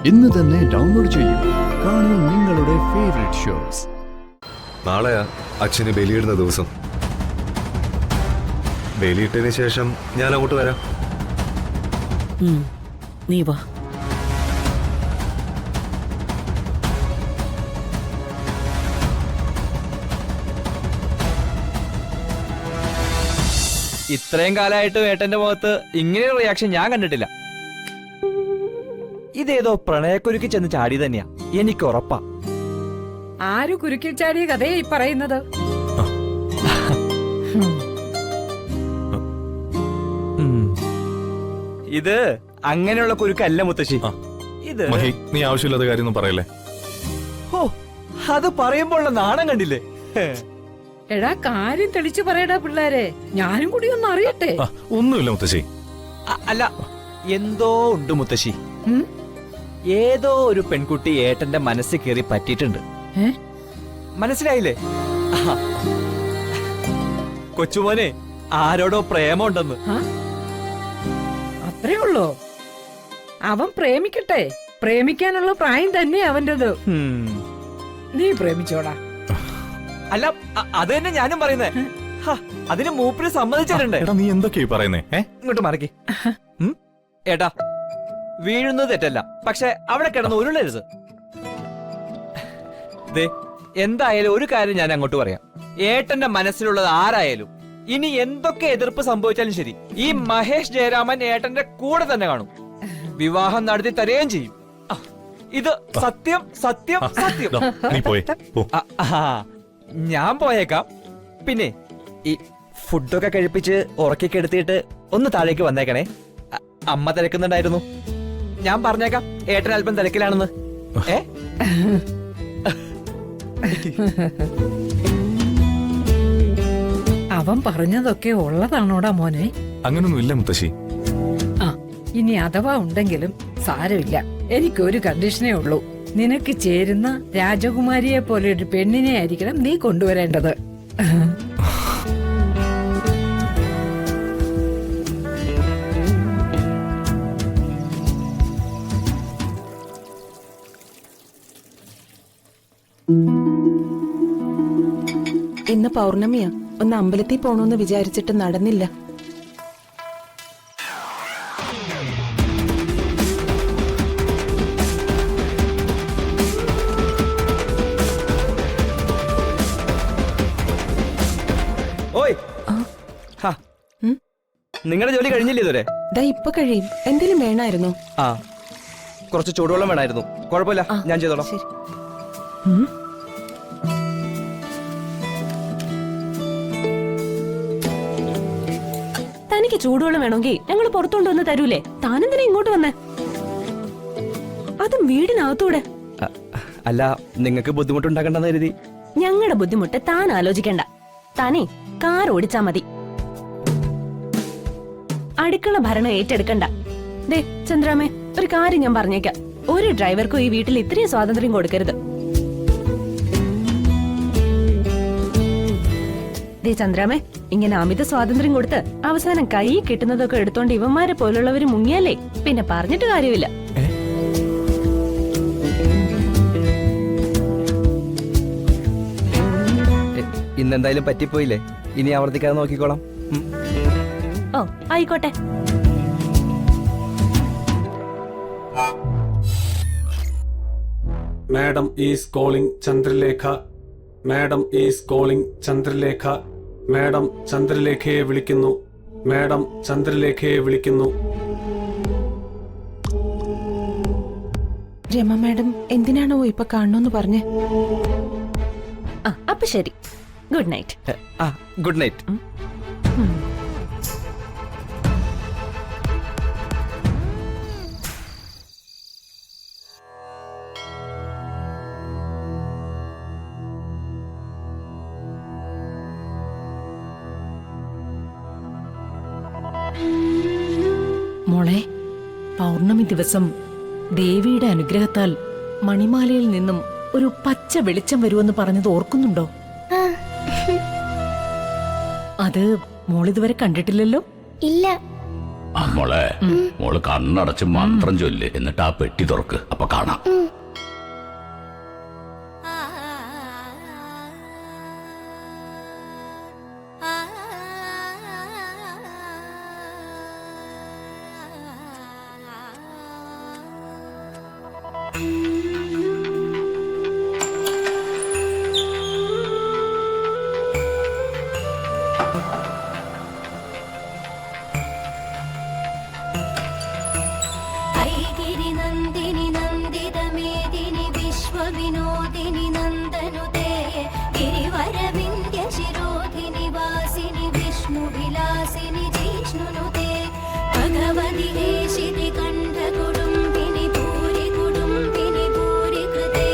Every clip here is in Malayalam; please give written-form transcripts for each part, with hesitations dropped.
ഇന്ന് തന്നെ ഡൗൺലോഡ് ചെയ്യൂ. കാണൂ നിങ്ങളുടെ ഫേവറേറ്റ് ഷോസ്. നാളെയാ അച്ഛന് ബലിയിടുന്ന ദിവസം. ബലിയിട്ടതിന് ശേഷം ഞാൻ അങ്ങോട്ട് വരാം. നീ വാ. ഇത്രയും കാലമായിട്ട് ഏട്ടന്റെ മുഖത്ത് ഇങ്ങനെയൊരു റിയാക്ഷൻ ഞാൻ കണ്ടിട്ടില്ല. ഇതേതോ പ്രണയക്കുരുക്കി ചെന്ന് ചാടി തന്നെയാ, എനിക്ക് ഉറപ്പാ. ആരു കുരുക്കിൽ ചാടിയ കഥയെ ഈ പറയുന്നത്? ഇത് അങ്ങനെയുള്ള കുരുക്കല്ല മുത്തശ്ശി. ഇത് നീ ആവശ്യമില്ലാത്ത കാര്യമൊന്നും പറയല്ലേ. ഓ, അത് പറയുമ്പോൾ നാണം കണ്ടില്ലേ? എടാ, കാര്യം തെളിച്ചു പറയടാ പിള്ളേരെ, ഞാനും കൂടി ഒന്ന് അറിയട്ടെ. ഒന്നുമില്ല മുത്തശ്ശി. അല്ല, എന്തോ ഉണ്ട് മുത്തശ്ശി. ഏതോ ഒരു പെൺകുട്ടി ഏട്ടന്റെ മനസ്സിൽ കയറി പറ്റിയിട്ടുണ്ട്. മനസ്സിലായില്ലേ? കൊച്ചുമോനെ ആരോടോ പ്രേമുണ്ടെന്ന്. അത്രേ ഉള്ളോ? അവൻ പ്രേമിക്കട്ടെ, പ്രേമിക്കാനുള്ള പ്രായം തന്നെ അവന്റേത്. നീ പ്രേമിച്ചോടാ. അല്ല, അത് തന്നെ ഞാനും പറയുന്നേ. അതിന് മൂപ്പിന് സമ്മതിച്ചിട്ടുണ്ട്. നീ എന്തൊക്കെയാ പറയുന്നേ? ഇങ്ങോട്ട് മറക്കി. ഏട്ടാ, വീഴുന്നത് തെറ്റല്ല, പക്ഷെ അവിടെ കിടന്ന് ഉരുളരുത്. എന്തായാലും ഒരു കാര്യം ഞാൻ അങ്ങോട്ട് പറയാം. ഏട്ടന്റെ മനസ്സിലുള്ളത് ആരായാലും ഇനി എന്തൊക്കെ എതിർപ്പ് സംഭവിച്ചാലും ശരി, ഈ മഹേഷ് ജയരാമൻ ഏട്ടന്റെ കൂടെ തന്നെ കാണും. വിവാഹം നടത്തി തരുകയും ചെയ്യും. ഇത് സത്യം സത്യം സത്യം. ഞാൻ പോയേക്കാം. പിന്നെ ഈ ഫുഡൊക്കെ കഴിപ്പിച്ച് ഉറക്കിക്കെടുത്തിട്ട് ഒന്ന് താഴേക്ക് വന്നേക്കണേ. അമ്മ തിരക്കുന്നുണ്ടായിരുന്നു. ഞാൻ പറഞ്ഞേക്കാം ഏട്ടൻ അല്പം തിരക്കിലാണെന്ന്. അവൻ പറഞ്ഞതൊക്കെ ഉള്ളതാണോടാ മോനെ? അങ്ങനൊന്നും ഇല്ല മുത്തശ്ശി. ഇനി അഥവാ ഉണ്ടെങ്കിലും സാരമില്ല. എനിക്കൊരു കണ്ടീഷനേ ഉള്ളൂ. നിനക്ക് ചേരുന്ന രാജകുമാരിയെ പോലെ ഒരു പെണ്ണിനെ ആയിരിക്കണം നീ കൊണ്ടുവരേണ്ടത്. ഇന്ന് പൗർണമിയാ. ഒന്ന് അമ്പലത്തിൽ പോണോന്ന് വിചാരിച്ചിട്ട് നടന്നില്ല. ഓയ്, നിങ്ങളുടെ ജോലി കഴിഞ്ഞില്ലേ ഇതുവരെ? ഇപ്പൊ കഴിയും. എന്തേലും വേണമായിരുന്നോ? കുറച്ച് ചൂടുവെള്ളം വേണമായിരുന്നു. കുഴപ്പമില്ല, ഞാൻ ചെയ്തോളാം. തനിക്ക് ചൂടുവെള്ളം വേണമെങ്കിൽ ഞങ്ങൾ പുറത്തുകൊണ്ടുവന്ന് തരൂലേ? താനെന്തിനാ ഇങ്ങോട്ട് വന്നേ? അതും വീടിനകത്തൂടെ. അല്ല, നിങ്ങൾക്ക് ബുദ്ധിമുട്ടുണ്ടാക്കണ്ടെന്ന് കരുതി. ഞങ്ങളുടെ ബുദ്ധിമുട്ട് താൻ ആലോചിക്കണ്ട. താനേ കാർ ഓടിച്ചാ മതി. അടുക്കള ഭരണം ഏറ്റെടുക്കണ്ട. ദേ ചന്ദ്രാമേ, ഒരു കാര്യം ഞാൻ പറഞ്ഞേക്കാം. ഒരു ഡ്രൈവർക്കും ഈ വീട്ടിൽ ഇത്രയും സ്വാതന്ത്ര്യം കൊടുക്കരുത്. ദേ ചന്ദ്രാമേ, ഇങ്ങനെ അമിത സ്വാതന്ത്ര്യം കൊടുത്ത് അവസാനം കൈ കിട്ടുന്നതൊക്കെ എടുത്തോണ്ട് ഇവന്മാരെ പോലുള്ളവര് മുങ്ങിയാലേ പിന്നെ പറഞ്ഞിട്ട് കാര്യമില്ല. ഇന്നെന്തായാലും പറ്റിപ്പോയില്ലേ, ഇനി ആവർത്തിക്കാതെ നോക്കിക്കോളാം. ഓ ആയിക്കോട്ടെ. Madam is calling Chandralekha. Madam is calling Chandralekha. Madam ചന്ദ്രലേഖയെ വിളിക്കുന്നു. മാഡം ചന്ദ്രലേഖയെ വിളിക്കുന്നു. രമ മാഡം എന്തിനാണോ ഇപ്പൊ കാണണമെന്ന് പറഞ്ഞേ? അപ്പൊ ശരി, ഗുഡ് നൈറ്റ്. Good night. മോളെ, പൗർണമി ദിവസം ദേവിയുടെ അനുഗ്രഹത്താൽ മണിമാലയിൽ നിന്നും ഒരു പച്ച വെളിച്ചം വരുമെന്ന് പറഞ്ഞത് ഓർക്കുന്നുണ്ടോ? അത് മോളിതുവരെ കണ്ടിട്ടില്ലല്ലോ? ഇല്ല. മോളെ മോള് കണ്ണടച്ച് മന്ത്രം ചൊല്ല്, എന്നിട്ട് ആ പെട്ടി തുറക്ക്, അപ്പൊ കാണാം. गिरिनन्दिनि नन्दितमेदिनि विश्वविनोदिनि नन्दनुते गिरिवरविन्द्यशिरोधिनि वासिनि विष्णुविलासिनि जिष्णुनुते भगवति हेशिति कण्ठकुडुम्बिनि भूरि कुडुम्बिनि भूरि कृते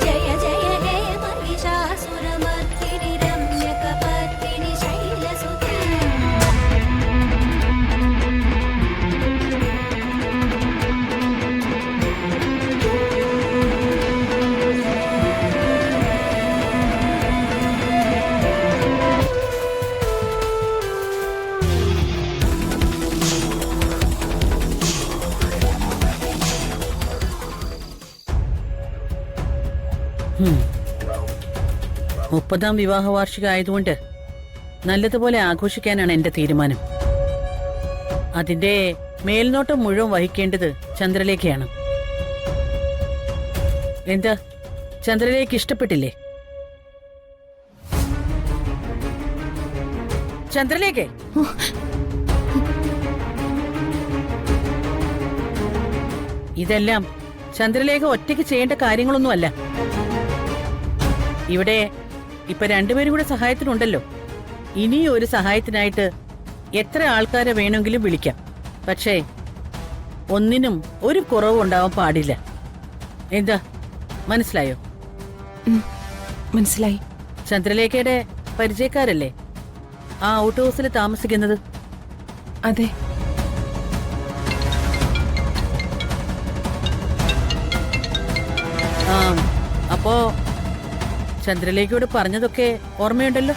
जय जय हे महिषासुरमर्दिनि रम्यकपर्दिनि शैलसुते മുപ്പതാം വിവാഹ വാർഷിക ആയതുകൊണ്ട് നല്ലതുപോലെ ആഘോഷിക്കാനാണ് എന്റെ തീരുമാനം. അതിന്റെ മേൽനോട്ടം മുഴുവൻ വഹിക്കേണ്ടത് ചന്ദ്രലേഖയാണ്. എന്താ, ചന്ദ്രലേഖ ഇഷ്ടപ്പെട്ടില്ലേ? ചന്ദ്രലേഖ, ഇതെല്ലാം ചന്ദ്രലേഖ ഒറ്റയ്ക്ക് ചെയ്യേണ്ട കാര്യങ്ങളൊന്നുമല്ല. ഇവിടെ ഇപ്പൊ രണ്ടുപേരും കൂടെ സഹായത്തിനുണ്ടല്ലോ. ഇനി ഒരു സഹായത്തിനായിട്ട് എത്ര ആൾക്കാരെ വേണമെങ്കിലും വിളിക്കാം. പക്ഷേ ഒന്നിനും ഒരു കുറവും ഉണ്ടാവാൻ പാടില്ല. എന്താ, മനസ്സിലായോ? മനസ്സിലായി. ചന്ദ്രലേഖയുടെ പരിചയക്കാരല്ലേ ആ ഔട്ട് ഹൗസിൽ താമസിക്കുന്നത്? അതെ. ആ, അപ്പോ ചന്ദ്രലേഖയോട് പറഞ്ഞതൊക്കെ ഓർമ്മയുണ്ടല്ലോ.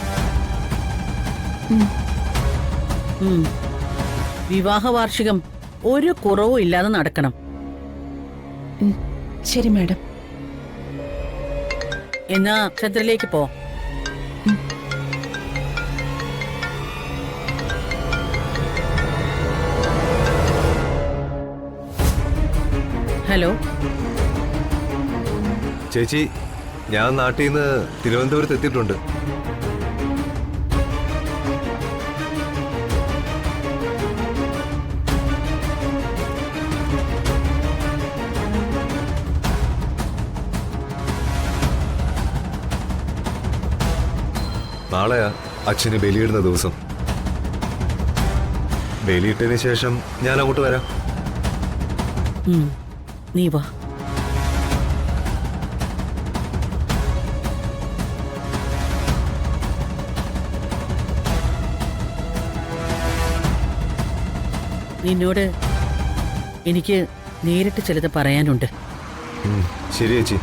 വിവാഹ വാർഷികം ഒരു കുറവും ഇല്ലാതെ നടക്കണം. ശരി മാഡം. എന്നാ ചന്ദ്രലേക്ക് പോ. ഹലോ ചേച്ചി, ഞാൻ നാട്ടിൽ നിന്ന് തിരുവനന്തപുരത്ത് എത്തിയിട്ടുണ്ട്. നാളെയാ അച്ഛന് ബലിയിടുന്ന ദിവസം. ബലിയിട്ടതിന് ശേഷം ഞാൻ അങ്ങോട്ട് വരാം. നീ വാ. നിന്നോട് എനിക്ക് നേരിട്ട് ചിലത് പറയാനുണ്ട്. ശരി ചേച്ചി.